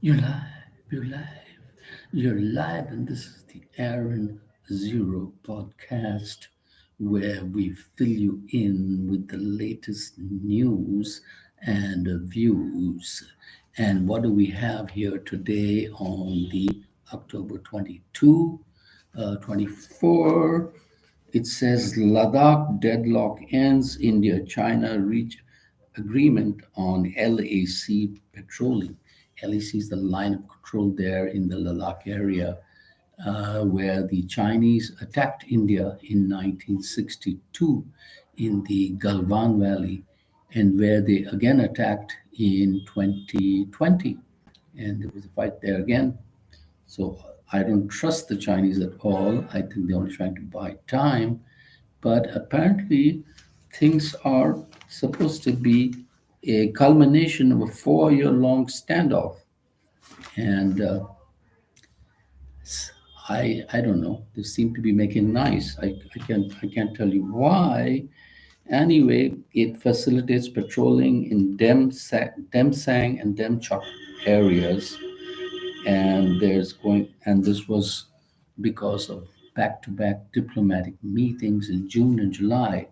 You're live, you're live, you're live, and this is the Aaron Zero podcast where we fill you in with the latest news and views. And what do we have here today on the October 22, 24? It says Ladakh deadlock ends, India China reach agreement on LAC patrolling. LAC is the line of control there in the Ladakh area, where the Chinese attacked India in 1962 in the Galwan Valley, and where they again attacked in 2020. And there was a fight there again. So I don't trust the Chinese at all. I think they're only trying to buy time. But apparently, things are supposed to be a culmination of a 4 year long standoff. And I don't know. They seem to be making nice. I can't tell you why. Anyway, it facilitates patrolling in Demsang and Demchok areas, and this was because of back-to-back diplomatic meetings in June and July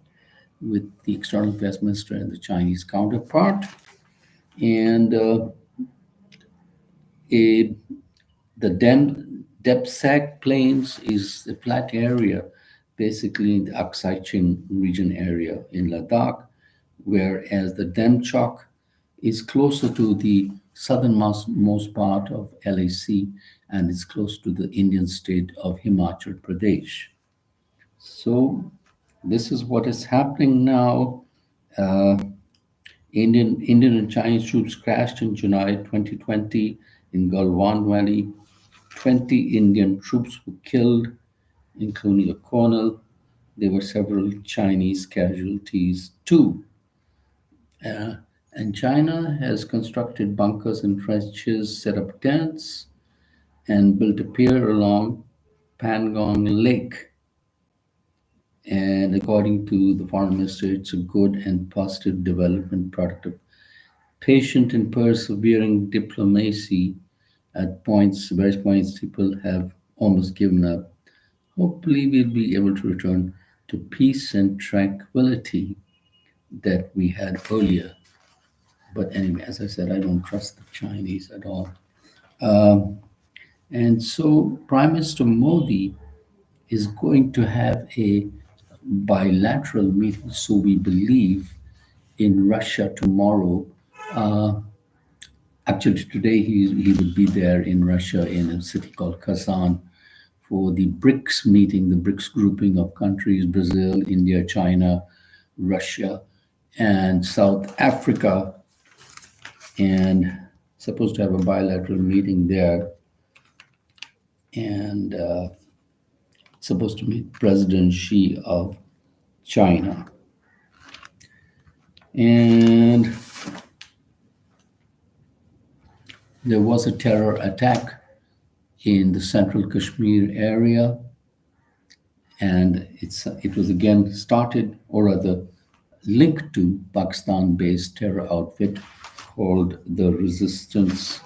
with the external affairs minister and the Chinese counterpart. And a, the Depsak Plains is a flat area, basically in the Aksai Chin region area in Ladakh, whereas the Demchok is closer to the southernmost most part of LAC and is close to the Indian state of Himachal Pradesh. So this is what is happening now. Uh, Indian and Chinese troops crashed in July 2020 in Galwan Valley. 20 Indian troops were killed, including a colonel. There were several Chinese casualties too. Uh, and China has constructed bunkers and trenches, set up tents, and built a pier along Pangong Lake. And according to the foreign minister, it's a good and positive development product of patient and persevering diplomacy. At various points, people have almost given up. Hopefully, we'll be able to return to peace and tranquility that we had earlier. But anyway, as I said, I don't trust the Chinese at all. And so, Prime Minister Modi is going to have a bilateral meeting, so we believe, in Russia tomorrow. Actually, today he would be there in Russia in a city called Kazan for the BRICS meeting, the BRICS grouping of countries: Brazil, India, China, Russia, and South Africa, and supposed to have a bilateral meeting there, and supposed to meet President Xi of China. And there was a terror attack in the central Kashmir area, and it was again started, or rather linked to Pakistan-based terror outfit called the Resistance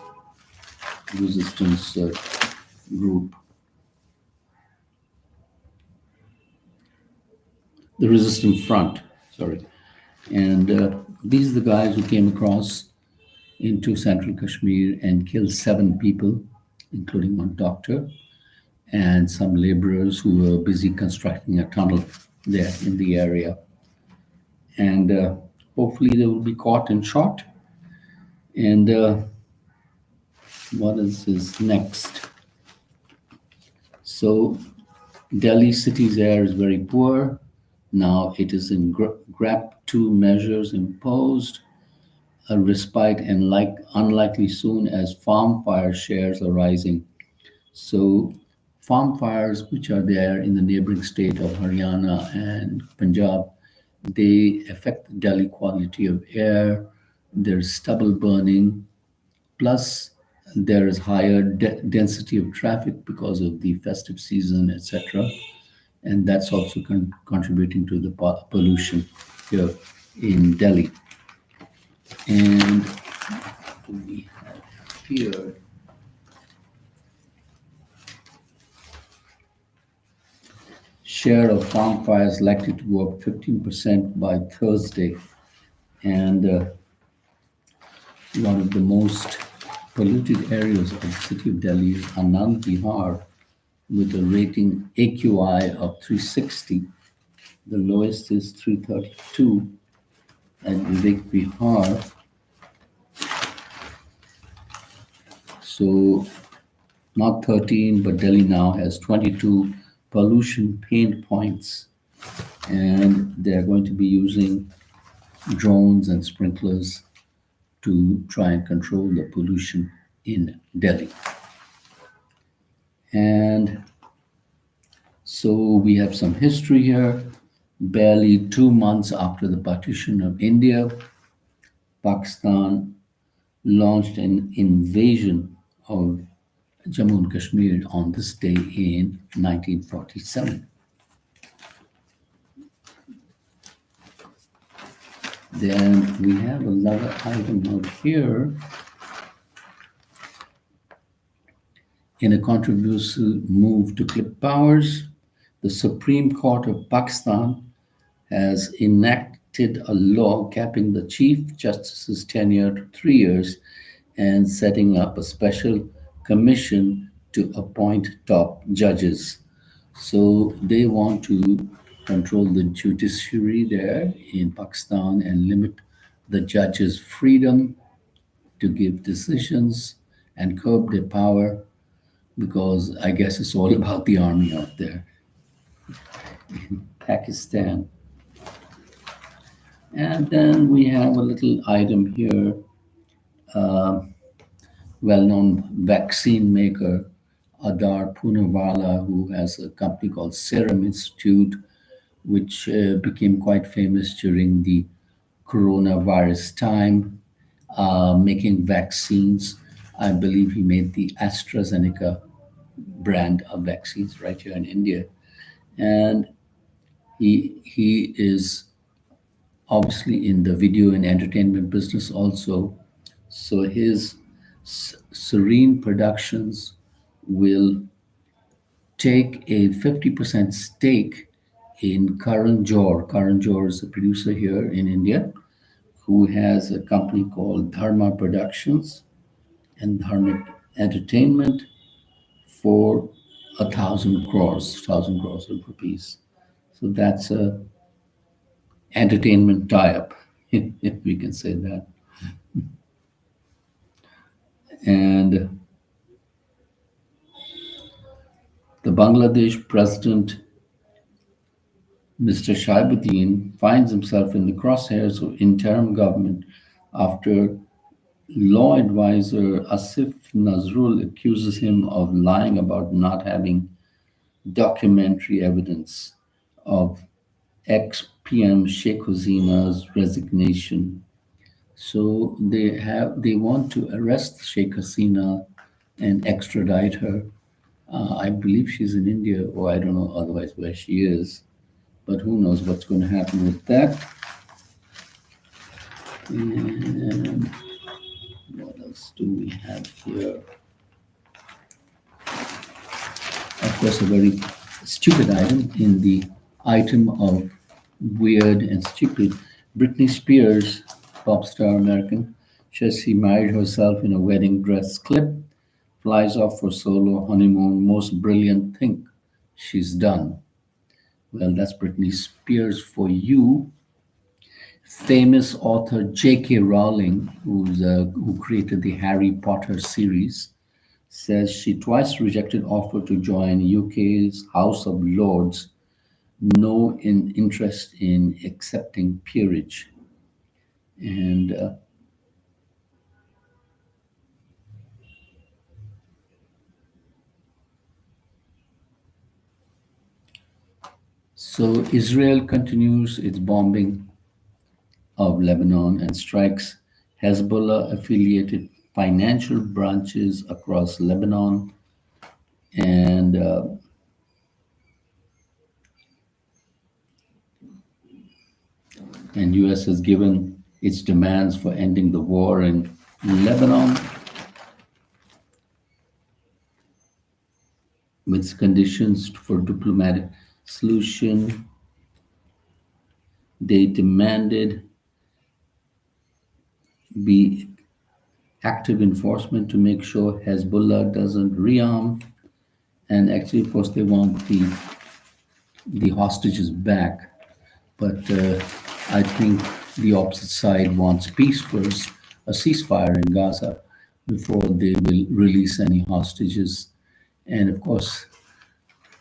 Group, the Resistance Front. Sorry, and these are the guys who came across into central Kashmir and killed 7 people, including one doctor and some laborers who were busy constructing a tunnel there in the area. And hopefully they will be caught and shot. And what is next? So Delhi city's air is very poor. Now it is in GRAP 2 measures imposed, a respite and unlikely soon as farm fire shares are rising. So farm fires, which are there in the neighboring state of Haryana and Punjab, they affect the Delhi quality of air. There's stubble burning, plus there is higher density of traffic because of the festive season, etc. And that's also contributing to the pollution here in Delhi. And we have here share of farm fires likely to go up 15% by Thursday. And one of the most polluted areas of the city of Delhi is Anand Vihar, with a rating AQI of 360. The lowest is 332 at Vivek Vihar. So not 13, but Delhi now has 22 pollution pain points, and they're going to be using drones and sprinklers to try and control the pollution in Delhi. And so we have some history here. Barely 2 months after the partition of India, Pakistan launched an invasion of Jammu and Kashmir on this day in 1947. Then we have another item out here. In a controversial move to clip powers, the Supreme Court of Pakistan has enacted a law capping the Chief Justice's tenure to 3 years and setting up a special commission to appoint top judges. So they want to control the judiciary there in Pakistan and limit the judges' freedom to give decisions and curb their power, because I guess it's all about the army out there in Pakistan. And then we have a little item here. Well-known vaccine maker Adar Poonawalla, who has a company called Serum Institute, which became quite famous during the coronavirus time, making vaccines. I believe he made the AstraZeneca brand of vaccines right here in India. And he is obviously in the video and entertainment business also. So his Serene Productions will take a 50% stake in Karan Johar. Karan Johar is a producer here in India who has a company called Dharma Productions and Dharma Entertainment for 1,000 crores of rupees. So that's a entertainment tie-up, if we can say that. And the Bangladesh president, Mr. Shaibuddin, finds himself in the crosshairs of interim government after law advisor Asif Nazrul accuses him of lying about not having documentary evidence of ex-PM Sheikh Hasina's resignation. So they want to arrest Sheikh Hasina and extradite her. I believe she's in India, or I don't know otherwise where she is, but who knows what's going to happen with that. And what else do we have here? Of course, a very stupid item in the item of weird and stupid. Britney Spears, pop star American, says she married herself in a wedding dress clip, flies off for solo honeymoon, most brilliant thing she's done. Well, that's Britney Spears for you. Famous author J.K. Rowling, who created the Harry Potter series, says she twice rejected offer to join UK's House of Lords, no interest in accepting peerage. And so Israel continues its bombing of Lebanon and strikes Hezbollah affiliated financial branches across Lebanon. And US has given its demands for ending the war in Lebanon with conditions for diplomatic solution. They demanded be active enforcement to make sure Hezbollah doesn't rearm. And actually, of course, they want the hostages back. But I think the opposite side wants peace first, a ceasefire in Gaza before they will release any hostages. And of course,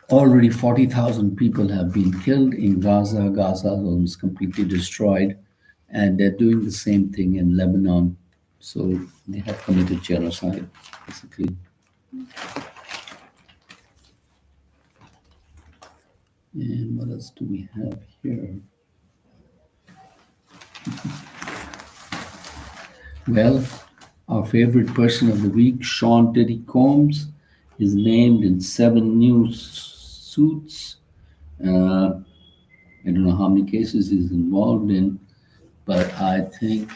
already 40,000 people have been killed in Gaza. Gaza is almost completely destroyed. And they're doing the same thing in Lebanon. So they have committed genocide, basically. And what else do we have here? Well, our favorite person of the week, Sean Diddy Combs, is named in 7 new suits. I don't know how many cases he's involved in, but I think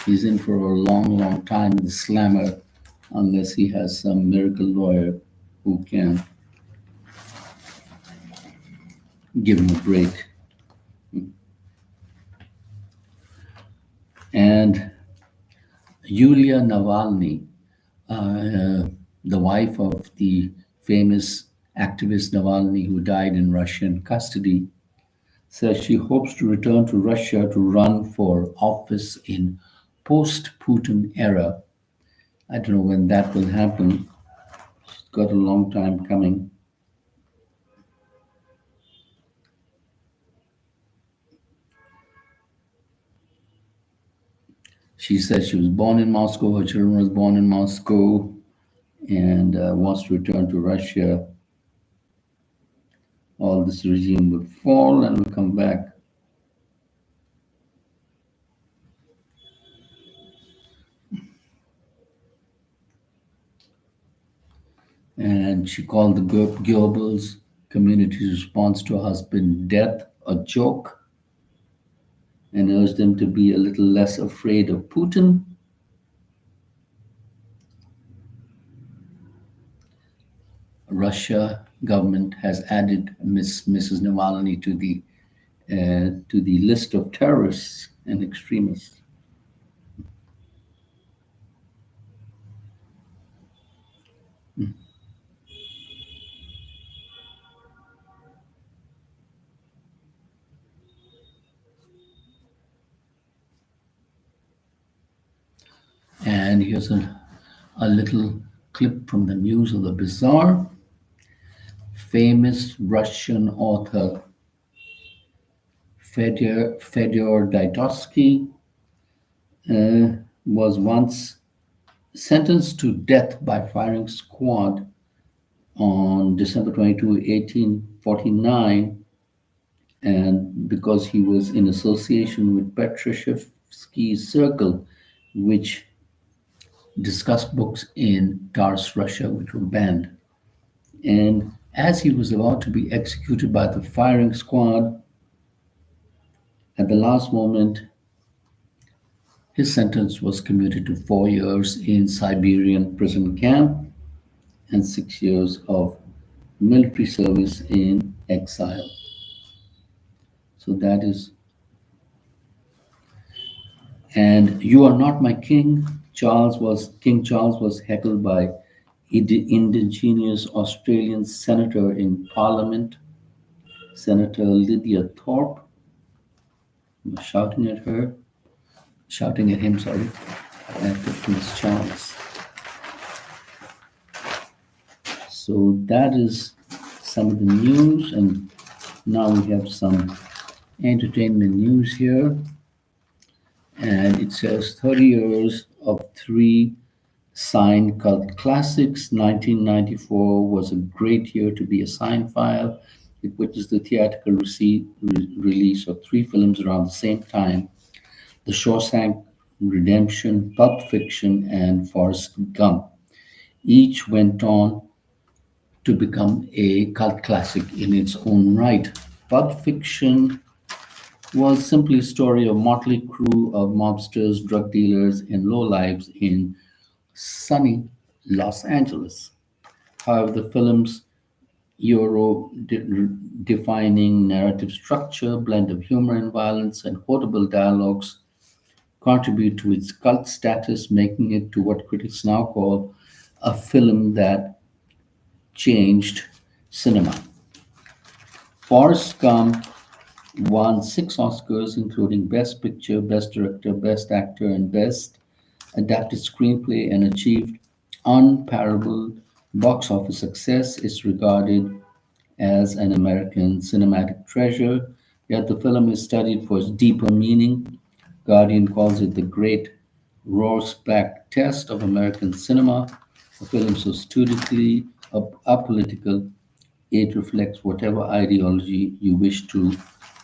he's in for a long, long time in the slammer unless he has some miracle lawyer who can give him a break. And Yulia Navalny, the wife of the famous activist Navalny who died in Russian custody, says she hopes to return to Russia to run for office in post-Putin era. I don't know when that will happen. It's got a long time coming. She says she was born in Moscow, her children was born in Moscow, and wants to return to Russia. All this regime will fall and will come back. And she called the Goebbels community's response to her husband's death a joke and urged them to be a little less afraid of Putin. Russia government has added Mrs. Navalny to the list of terrorists and extremists. And here's a little clip from the news of the bizarre. Famous Russian author Fedor Dostoevsky was once sentenced to death by firing squad on December 22, 1849, and because he was in association with Petrashevsky's circle, which discussed books in Tsar's Russia, which were banned. And as he was about to be executed by the firing squad, at the last moment, his sentence was commuted to 4 years in Siberian prison camp and 6 years of military service in exile. So that is, and "You Are Not My King." King Charles was heckled by indigenous Australian senator in Parliament, Senator Lydia Thorpe, shouting at her, shouting at him, sorry, at Prince Charles. So that is some of the news, and now we have some entertainment news here. And it says 30 years of three signed cult classics. 1994 was a great year to be a cinephile. It witnessed the theatrical release of three films around the same time: The Shawshank Redemption, Pulp Fiction, and Forrest Gump. Each went on to become a cult classic in its own right. Pulp Fiction was simply a story of motley crew of mobsters, drug dealers, and lowlifes in sunny Los Angeles. However, the film's Euro defining narrative structure, blend of humor and violence, and quotable dialogues contribute to its cult status, making it to what critics now call a film that changed cinema. Forrest Gump won 6 Oscars, including Best Picture, Best Director, Best Actor, and Best Adapted Screenplay, and achieved unparalleled box office success. Is regarded as an American cinematic treasure, yet the film is studied for its deeper meaning. Guardian calls it the great Rorschach test of American cinema. A film so studiously apolitical, it reflects whatever ideology you wish to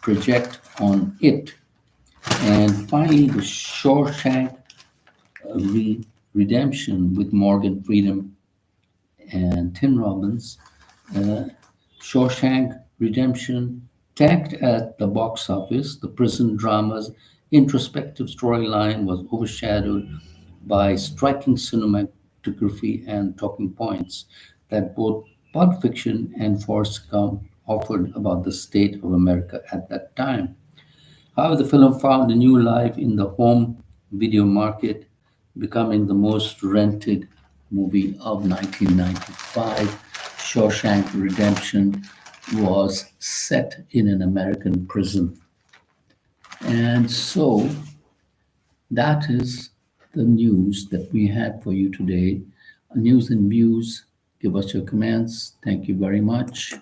project on it. And finally, the Shawshank Redemption with Morgan Freeman and Tim Robbins. Uh, Shawshank Redemption tacked at the box office. The prison drama's introspective storyline was overshadowed by striking cinematography and talking points that both Pulp Fiction and Forrest Gump offered about the state of America at that time. However, the film found a new life in the home video market, becoming the most rented movie of 1995. Shawshank Redemption was set in an American prison. And so that is the news that we had for you today. News and views. Give us your comments. Thank you very much.